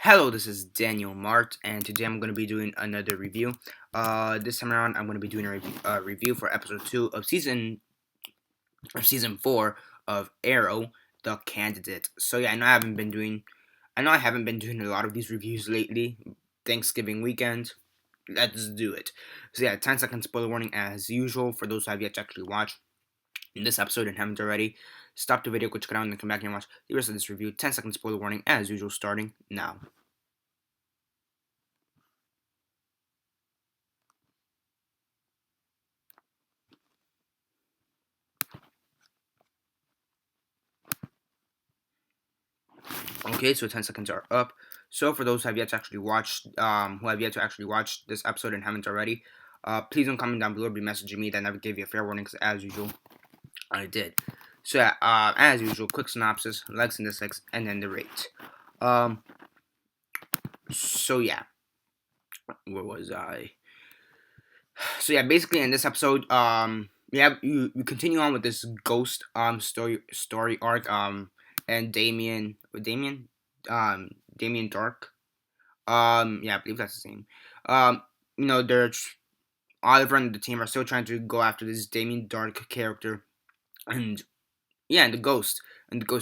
Hello, this is Daniel Mart, and today I'm going to be doing another review. This time around, I'm going to be doing a review for episode 2 of season 4 of Arrow, the Candidate. So yeah, I know I haven't been doing a lot of these reviews lately. Thanksgiving weekend, let's do it. So yeah, 10-second spoiler warning as usual for those who have yet to actually watch this episode and haven't already. Stop the video, go check it out, and then come back and watch the rest of this review. 10-second spoiler warning as usual, starting now. Okay, so 10 seconds are up. So for those who have yet to actually watch this episode and haven't already, please don't comment down below or be messaging me. That never gave you a fair warning, because as usual, I did. So yeah, as usual, quick synopsis, likes and dislikes, and then the rate. Um, so yeah, where was I? So yeah, basically in this episode, you continue on with this ghost story arc, and Damien Dark. Yeah, I believe that's his name. You know, Oliver and the team are still trying to go after this Damien Dark character, and yeah, and the ghost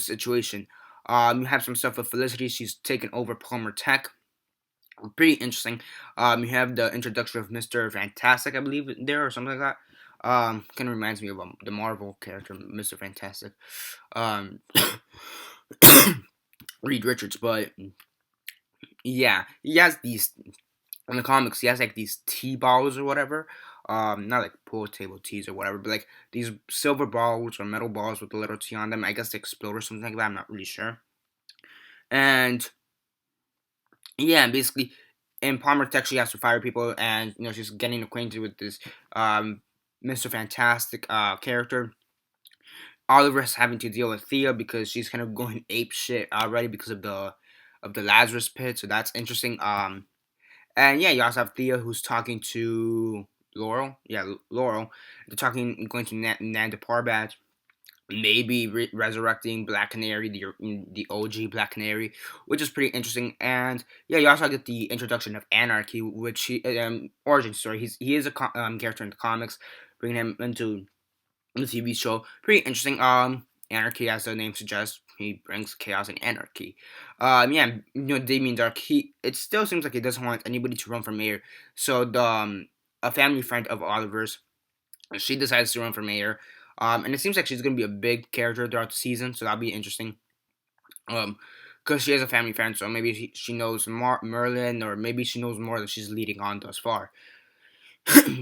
situation. You have some stuff with Felicity. She's taken over Palmer Tech. Pretty interesting. You have the introduction of Mr. Fantastic, I believe, there or something like that. Kind of reminds me of the Marvel character, Mr. Fantastic. Um, Reed Richards, but yeah, he has these in the comics. He has like these tea balls or whatever. Not like pool table teas or whatever, but like these silver balls or metal balls with a little tea on them. I guess they explode or something like that. I'm not really sure. And yeah, basically, in Palmer Tech, she has to fire people, and you know she's getting acquainted with this Mr. Fantastic character. Oliver's having to deal with Thea because she's kind of going ape shit already because of the Lazarus Pit. So that's interesting. And yeah, you also have Thea who's talking to Laurel. Yeah, Laurel. They're going to Nanda Parbat, maybe resurrecting Black Canary, the OG Black Canary, which is pretty interesting. And yeah, you also get the introduction of Anarchy, which origin story. He is a character in the comics, bringing him into the TV show. Pretty interesting. Anarchy, as the name suggests, he brings chaos and anarchy. Yeah, you know, Damien Dark. It still seems like he doesn't want anybody to run for mayor. So a family friend of Oliver's, she decides to run for mayor. And it seems like she's gonna be a big character throughout the season, so that'll be interesting. Because she has a family friend, so maybe she knows Merlin, or maybe she knows more than she's leading on thus far.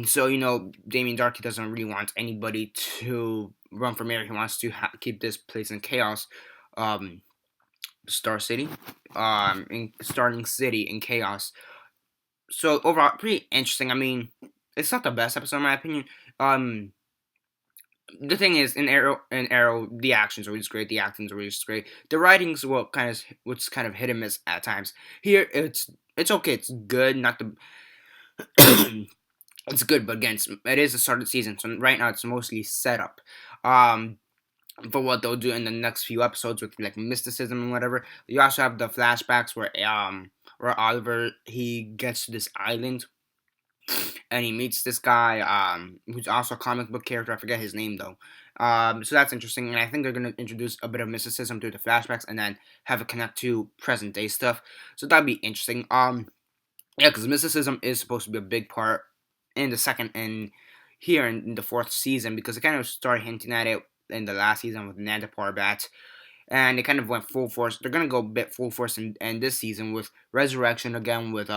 So you know, Damien Dark, he doesn't really want anybody to run for mayor. He wants to keep this place in chaos. Um, Star City, in Starting City in chaos. So overall, pretty interesting. I mean, it's not the best episode in my opinion. The thing is, in Arrow, the action's always great. The acting's always great. The writing's what's kind of hit and miss at times. Here, it's okay. It's good. Not the it's good, but again, it is the start of the season, so right now it's mostly set up. Um, for what they'll do in the next few episodes with like mysticism and whatever. You also have the flashbacks where Oliver, he gets to this island and he meets this guy who's also a comic book character. I forget his name though. So that's interesting, and I think they're gonna introduce a bit of mysticism through the flashbacks and then have it connect to present day stuff. So that'd be interesting. Yeah, because mysticism is supposed to be a big part in the second and here in the fourth season, because it kind of started hinting at it in the last season with Nanda Parbat, and it kind of went full force. They're gonna go a bit full force in this season with Resurrection again with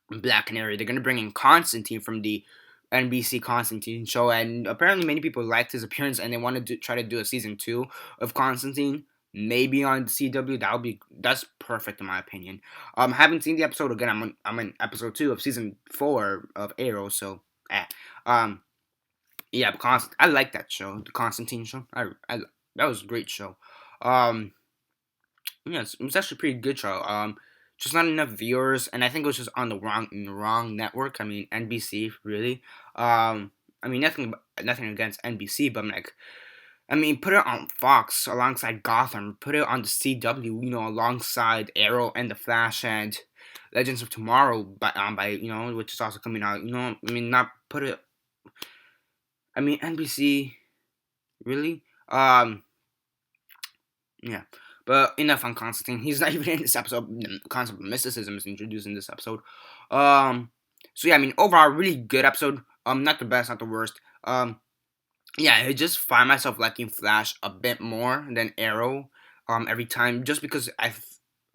Black Canary. They're gonna bring in Constantine from the NBC Constantine show, and apparently many people liked his appearance, and they want to try to do a season 2 of Constantine. Maybe on CW. That's perfect in my opinion. Haven't seen the episode again. I'm in episode 2 of season 4 of Arrow. So, um, yeah, I like that show, the Constantine show. I That was a great show. Um, yeah, it's actually a pretty good show. Just not enough viewers, and I think it was just on the wrong network. I mean, NBC really. I mean, nothing against NBC, but I'm like, I mean, put it on Fox alongside Gotham. Put it on the CW, alongside Arrow and The Flash and Legends of Tomorrow by which is also coming out. I mean, not put it. I mean, NBC, really? Yeah. But enough on Constantine. He's not even in this episode. The concept of mysticism is introduced in this episode. So yeah, I mean, overall, really good episode. Not the best, not the worst. Yeah, I just find myself liking Flash a bit more than Arrow. Every time, just because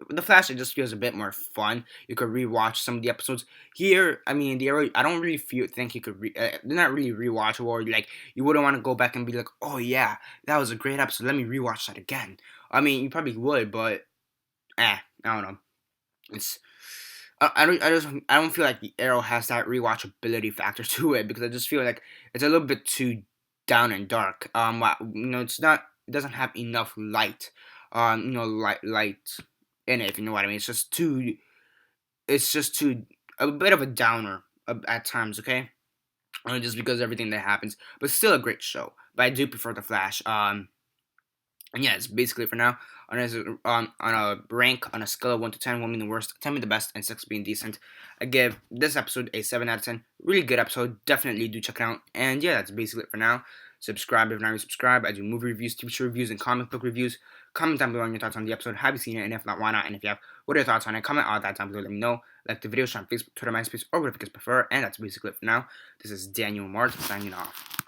the Flash, it just feels a bit more fun. You could rewatch some of the episodes. Here, I mean, the Arrow, I don't really think you could. They're not really rewatchable. Or like you wouldn't want to go back and be like, oh yeah, that was a great episode. Let me rewatch that again. I mean, you probably would, but I don't know. It's I don't feel like the Arrow has that rewatchability factor to it because I just feel like it's a little bit too down and dark. It doesn't have enough light. Light in it. If you know what I mean. It's just too a bit of a downer at times. Okay, just because of everything that happens, but still a great show. But I do prefer the Flash. And yeah, it's basically it for now. On a rank on a scale of 1 to 10, 1 being the worst, 10 being the best, and 6 being decent, I give this episode a 7 out of 10. Really good episode. Definitely do check it out. And yeah, that's basically it for now. Subscribe if not already subscribed. I do movie reviews, TV show reviews, and comic book reviews. Comment down below on your thoughts on the episode. Have you seen it? And if not, why not? And if you have, what are your thoughts on it? Comment all that down below. Let me know. Like the video, share on Facebook, Twitter, MySpace, or whatever you guys prefer. And that's basically it for now. This is Daniel Mart signing off.